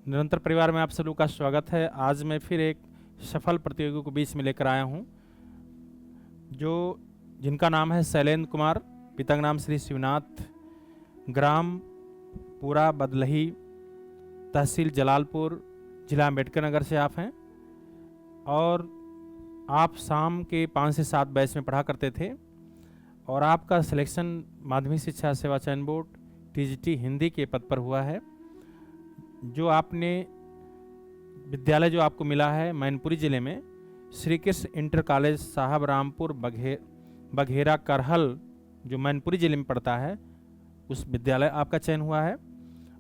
निरंतर परिवार में आप सभी का स्वागत है। आज मैं फिर एक सफल प्रतियोगी को बीच में लेकर आया हूं, जो जिनका नाम है शैलेंद्र कुमार, पिता का नाम श्री शिवनाथ, ग्राम पूरा बदलही, तहसील जलालपुर, जिला अम्बेडकर नगर से आप हैं और आप शाम के 5 से 7 बैच में पढ़ा करते थे और आपका सिलेक्शन माध्यमिक शिक्षा सेवा चयन बोर्ड टीजीटी हिंदी के पद पर हुआ है। जो आपने विद्यालय जो आपको मिला है मैनपुरी ज़िले में श्री कृष्ण इंटर कॉलेज साहब रामपुर बघेरा करहल, जो मैनपुरी ज़िले में पड़ता है, उस विद्यालय आपका चयन हुआ है।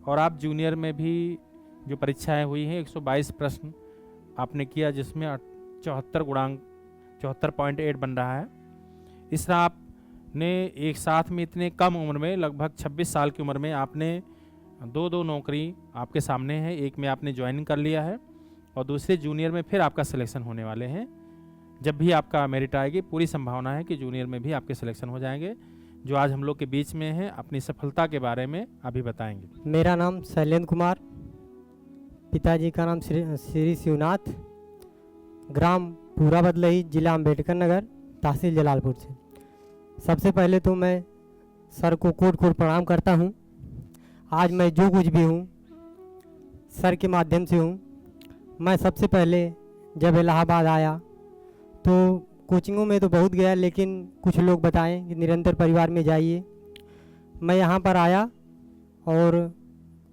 और आप जूनियर में भी जो परीक्षाएं हुई हैं 122 प्रश्न आपने किया, जिसमें 74.8 बन रहा है। इस तरह आपने एक साथ में इतने कम उम्र में, लगभग 26 साल की उम्र में, आपने दो नौकरी आपके सामने है। एक में आपने ज्वाइनिंग कर लिया है और दूसरे जूनियर में फिर आपका सिलेक्शन होने वाले हैं। जब भी आपका मेरिट आएगी, पूरी संभावना है कि जूनियर में भी आपके सिलेक्शन हो जाएंगे। जो आज हम लोग के बीच में हैं, अपनी सफलता के बारे में अभी बताएंगे। मेरा नाम शैलेंद्र कुमार, पिताजी का नाम श्री शिवनाथ, ग्राम पूरा बदलही, जिला अम्बेडकर नगर, तहसील जलालपुर से। सबसे पहले तो मैं सर को कोट प्रणाम करता हूँ। आज मैं जो कुछ भी हूँ सर के माध्यम से हूँ। मैं सबसे पहले जब इलाहाबाद आया तो कोचिंगों में तो बहुत गया, लेकिन कुछ लोग बताएं कि निरंतर परिवार में जाइए। मैं यहाँ पर आया और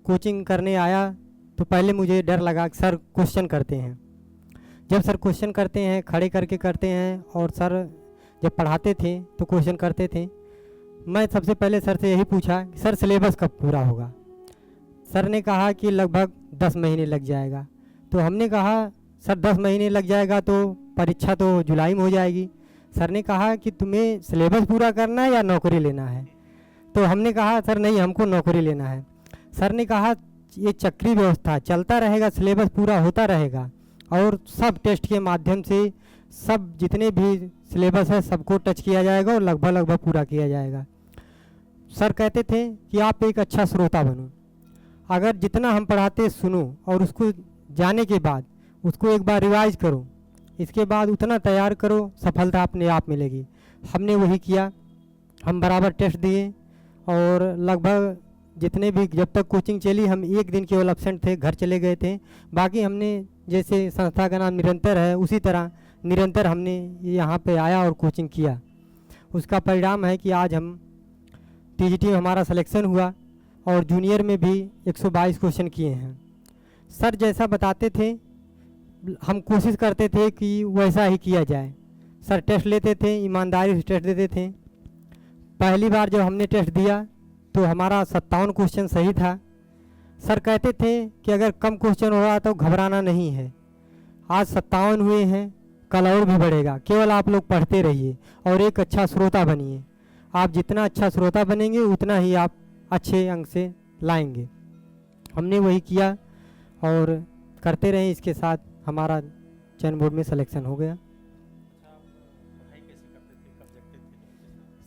कोचिंग करने आया तो पहले मुझे डर लगा कि सर क्वेश्चन करते हैं। जब सर क्वेश्चन करते हैं, खड़े करके करते हैं, और सर जब पढ़ाते थे तो क्वेश्चन करते थे। मैं सबसे पहले सर से यही पूछा कि सर सिलेबस कब पूरा होगा। सर ने कहा कि लगभग 10 महीने लग जाएगा। तो हमने कहा सर 10 महीने लग जाएगा तो परीक्षा तो जुलाई में हो जाएगी। सर ने कहा कि तुम्हें सिलेबस पूरा करना है या नौकरी लेना है। तो हमने कहा सर नहीं, हमको नौकरी लेना है। सर ने कहा ये चक्री व्यवस्था चलता रहेगा, सिलेबस पूरा होता रहेगा और सब टेस्ट के माध्यम से सब जितने भी सिलेबस है सबको टच किया जाएगा और लगभग पूरा किया जाएगा। सर कहते थे कि आप एक अच्छा श्रोता बनो, अगर जितना हम पढ़ाते सुनो और उसको जाने के बाद उसको एक बार रिवाइज करो, इसके बाद उतना तैयार करो, सफलता अपने आप मिलेगी। हमने वही किया। हम बराबर टेस्ट दिए और लगभग जितने भी, जब तक कोचिंग चली, हम एक दिन केवल एब्सेंट थे, घर चले गए थे। बाकी हमने, जैसे संस्था का नाम निरंतर है, उसी तरह निरंतर हमने यहाँ पे आया और कोचिंग किया। उसका परिणाम है कि आज हम टीजीटी में हमारा सिलेक्शन हुआ और जूनियर में भी 122 क्वेश्चन किए हैं। सर जैसा बताते थे हम कोशिश करते थे कि वैसा ही किया जाए। सर टेस्ट लेते थे, ईमानदारी से टेस्ट देते थे। पहली बार जब हमने टेस्ट दिया तो हमारा 57 क्वेश्चन सही था। सर कहते थे कि अगर कम क्वेश्चन हो रहा तो घबराना नहीं है, आज 57 हुए हैं, कल और भी बढ़ेगा, केवल आप लोग पढ़ते रहिए और एक अच्छा श्रोता बनिए। आप जितना अच्छा श्रोता बनेंगे उतना ही आप अच्छे अंक से लाएंगे। हमने वही किया और करते रहे। इसके साथ हमारा चयन बोर्ड में सिलेक्शन हो गया।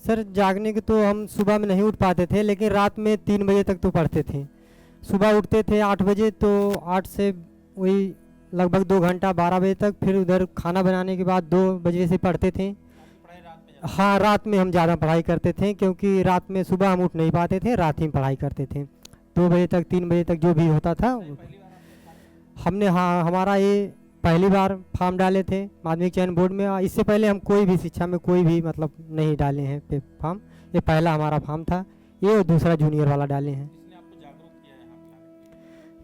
सर जागने के तो हम सुबह में नहीं उठ पाते थे, लेकिन रात में 3 बजे तक तो पढ़ते थे। सुबह उठते थे 8 बजे, तो 8 से वही लगभग 2 घंटा 12 बजे तक, फिर उधर खाना बनाने के बाद 2 बजे से पढ़ते थे। हाँ, रात में हम ज़्यादा पढ़ाई करते थे, क्योंकि रात में सुबह हम उठ नहीं पाते थे, रात ही पढ़ाई करते थे। 2 बजे तक 3 बजे तक जो भी होता था हमने, हाँ, हमारा ये पहली बार फॉर्म डाले थे माध्यमिक चयन बोर्ड में। इससे पहले हम कोई भी शिक्षा में कोई भी मतलब नहीं डाले हैं पे फॉर्म। ये पहला हमारा फॉर्म था, ये और दूसरा जूनियर वाला डाले हैं।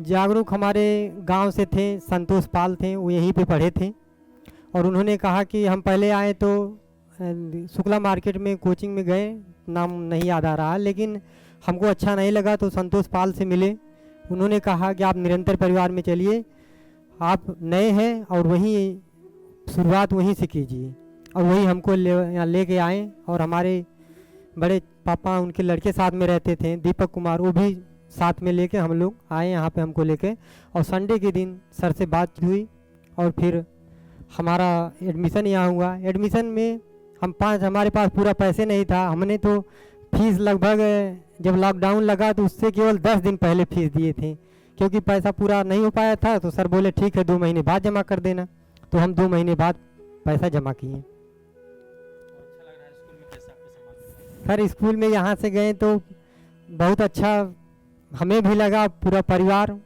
जागरूक हमारे गांव से थे, संतोष पाल थे, वो यहीं पे पढ़े थे और उन्होंने कहा कि हम पहले आए तो शुक्ला मार्केट में कोचिंग में गए, नाम नहीं याद आ रहा, लेकिन हमको अच्छा नहीं लगा तो संतोष पाल से मिले। उन्होंने कहा कि आप निरंतर परिवार में चलिए, आप नए हैं और वहीं शुरुआत वहीं से कीजिए। और वही हमको यहाँ लेके आए और हमारे बड़े पापा, उनके लड़के साथ में रहते थे, दीपक कुमार, वो भी साथ में लेके हम लोग आए यहाँ पे हमको लेके। और संडे के दिन सर से बात हुई और फिर हमारा एडमिशन यहाँ हुआ। एडमिशन में हमारे पास पूरा पैसे नहीं था। हमने तो फीस लगभग जब लॉकडाउन लगा तो उससे केवल 10 दिन पहले फीस दिए थे, क्योंकि पैसा पूरा नहीं हो पाया था, तो सर बोले ठीक है 2 महीने बाद जमा कर देना। तो हम 2 महीने बाद पैसा जमा किए। अच्छा लग रहा है। स्कूल में कैसा आपको सम्मान मिला? सर स्कूल में यहाँ से गए तो बहुत अच्छा हमें भी लगा, पूरा परिवार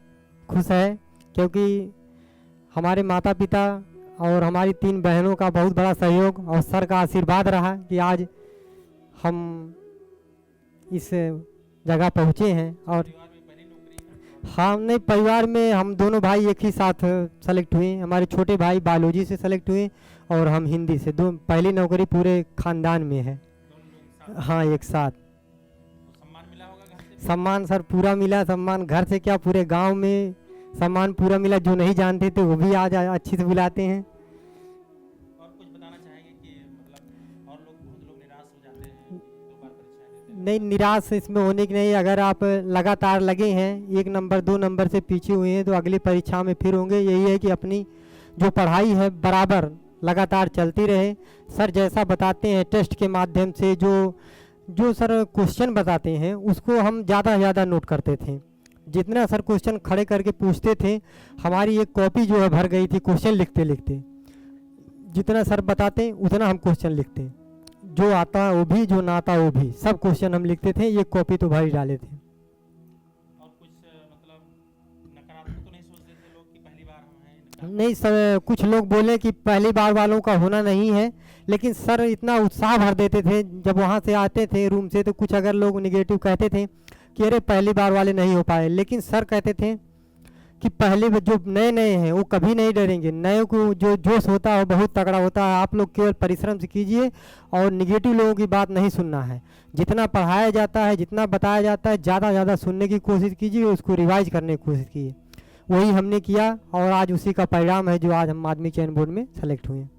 खुश है, क्योंकि हमारे माता पिता और हमारी 3 बहनों का बहुत बड़ा सहयोग और सर का आशीर्वाद रहा कि आज हम इस जगह पहुँचे हैं। और परिवार में पहली नौकरी है? हाँ, नहीं, परिवार में हम दोनों भाई एक ही साथ सेलेक्ट हुए। हमारे छोटे भाई बायोलॉजी से सेलेक्ट हुए और हम हिंदी से। पहली नौकरी पूरे खानदान में है। दोनों लोग एक साथ? हाँ, एक साथ। तो सम्मान मिला होगा घर से भी? सम्मान सर पूरा मिला। सम्मान घर से क्या, पूरे गांव में सम्मान पूरा मिला। जो नहीं जानते थे वो भी आज अच्छी से बुलाते हैं। और कुछ बताना चाहेंगे कि मतलब और लोग बहुत लोग निराश हो जाते हैं 2 बार परीक्षाएं देते हैं? नहीं, निराश इसमें होने की नहीं। अगर आप लगातार लगे हैं, 1 नंबर 2 नंबर से पीछे हुए हैं, तो अगली परीक्षा में फिर होंगे। यही है कि अपनी जो पढ़ाई है बराबर लगातार चलती रहे। सर जैसा बताते हैं टेस्ट के माध्यम से, जो सर क्वेश्चन बताते हैं उसको हम ज़्यादा से ज़्यादा नोट करते थे। जितना सर क्वेश्चन खड़े करके पूछते थे, हमारी एक कॉपी जो है भर गई थी क्वेश्चन लिखते लिखते। जितना सर बताते उतना हम क्वेश्चन लिखते, जो आता वो भी, जो ना आता वो भी, सब क्वेश्चन हम लिखते थे। ये कॉपी तो भर ही डाले थे। और कुछ मतलब नकारात्मक तो नहीं सोचते थे लोग कि पहली बार हम हैं? नकारात्मक? नहीं सर, कुछ लोग बोले कि पहली बार वालों का होना नहीं है, लेकिन सर इतना उत्साह भर देते थे जब वहाँ से आते थे रूम से। तो कुछ अगर लोग निगेटिव कहते थे कि अरे पहली बार वाले नहीं हो पाए, लेकिन सर कहते थे कि पहले जो नए नए हैं वो कभी नहीं डरेंगे। नए को जो जोश होता है वो बहुत तगड़ा होता है। आप लोग केवल परिश्रम से कीजिए और निगेटिव लोगों की बात नहीं सुनना है। जितना पढ़ाया जाता है, जितना बताया जाता है, ज़्यादा ज़्यादा सुनने की कोशिश कीजिए, उसको रिवाइज करने की कोशिश कीजिए। वही हमने किया और आज उसी का परिणाम है जो आज हम माध्यमिक चयन बोर्ड में सेलेक्ट हुए हैं।